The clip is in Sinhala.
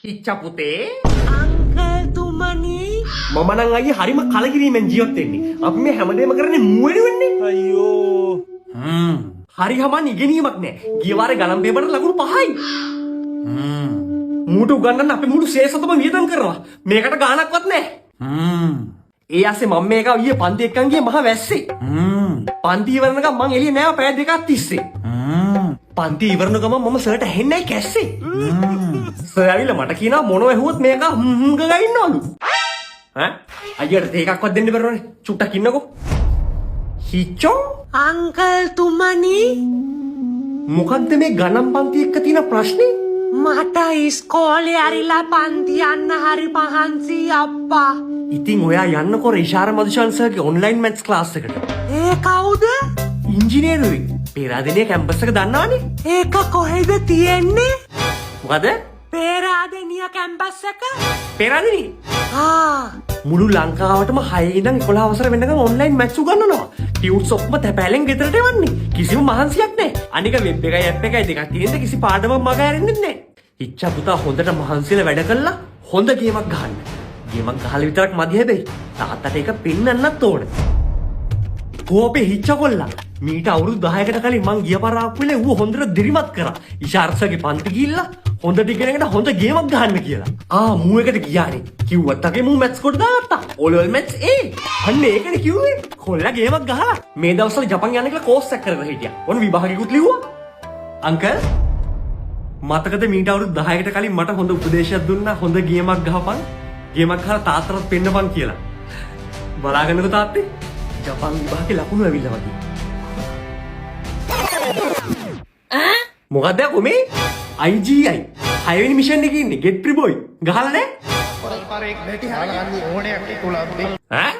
හිච්චා පුතේ. අංකල් තුමනි. මම නම් අයියේ හරිම කලකිරීමෙන් ජීවත් වෙන්නේ. අපි මේ හැමදේම කරන්නේ මුවෙඩි වෙන්නේ. අයියෝ. හරි හමන් ඉගෙනීමක් නෑ. ගිය වාරේ ගණන් පේපරට ලකුණු 5යි. මූට උගන්නන්න අපි මුළු ශේෂතම වියදම් කරනවා. මේකට ගාණක්වත් නෑ. ඒ ආසේ මම මේක ඊයේ පන්ති එක්කන් ගියේ මහ වැස්සේ. පන්ති ඉවරනකම් මං එළියේ නෑව පැය දෙකක් තිස්සේ. පන්ති ඉවරන ගමන් මම සර්ට ඇහෙන්නයි කැස්සේ. සර් ඇවිල්ලා මට කියනවා මොනව ඇහුවොත් මේක ගගා ඉන්නවලු. ඈ අයියට තේකක්වත් දෙන්න බැරුණනේ. චුට්ටක් ඉන්නකෝ. හිචෝ අංකල් තුමනි. මොකක්ද මේ ගණන් පන්ති එක්ක තියෙන ප්‍රශ්නේ? මට ඉස්කෝලේ ඇරිලා පන්ති යන්න හරි පහන්සි අප්පා. ඉතින් ඔයා යන්නකො ඉෂාර මදුෂාන් සර්ගේ ඔන්ලයින් මැත්ස් ක්ලාස් එකට. ඒ කවුද? ඉංජිනේරුවෙක්. පේරාදෙනිය කැම්පස් එක දන්නවනේ. ඒක කොහෙද තියෙන්නේ? මොකද? පේරාදෙනිය කැම්පස් එක? පේරාදෙනිය. මුළු ලංකාවටම 6 ඉඳන් 11 වසර වෙනකන් ඔන්ලයින් මැත්ස් උගන්වනවා. ටියුට්ස් ඔක්කොම තැපෑලෙන් ගෙදරට එවන්නේ. කිසිම මහන්සියක් නැහැ. අනික වෙබ් එකයි ඇප් එකයි දෙකක් තියෙනද කිසි පාඩමක් මග හැරෙන්නේ නැහැ. හිච්චා පුතා හොඳට මහන්සිලා වැඩ කළා හොඳ ගේමක් ගහන්න. ගේමක් ගහලා විතරක් මදි හැබැයි. තාත්තට ඒක පෙන්නන්නත් ඕනේ. කෝපේ හිච්චා කොල්ලා. මීට අවුරුදු 10කට කලින් මං ගිය පාර ආපු වෙලේ ඌ හොඳට දිරිමත් කරා. ඉෂාර්සගේ පන්ති ගිහිල්ලා හොඳට ඉගෙනගෙන හොඳ ගේමක් ගහන්න කියලා. මූ එකට ගියානේ. කිව්වත් අගේ මූ මැත්ස් කොට දාගත්තා. O level maths A. අන්න ඒකනේ කිව්වේ. කොල්ලා ගේමක් ගහලා මේ දවස්වල ජපන් යන්න කියලා කෝස් එකක් කරගෙන හිටියා. ඔන්න විභාගෙකුත් ලිව්වා. අංකල් මතකද මීට අවුරුදු 10කට කලින් මට හොඳ උපදේශයක් දුන්නා හොඳ ගේමක් ගහපන්. ගේමක් ගහලා තාත්තට පෙන්නපන් කියලා. බලාගන්නකෝ තාත්තේ. ජපන් විභාගේ ලකුණු ඇවිල්ලා වගේ. මොකද කොමේ? IGI 6 වෙනි මිෂන් එකේ ඉන්නේ get free boy. ගහලා නැහැ? පරස්පරයක් නැති හරියන්නේ ඕනේ අපි තුලත් ඈ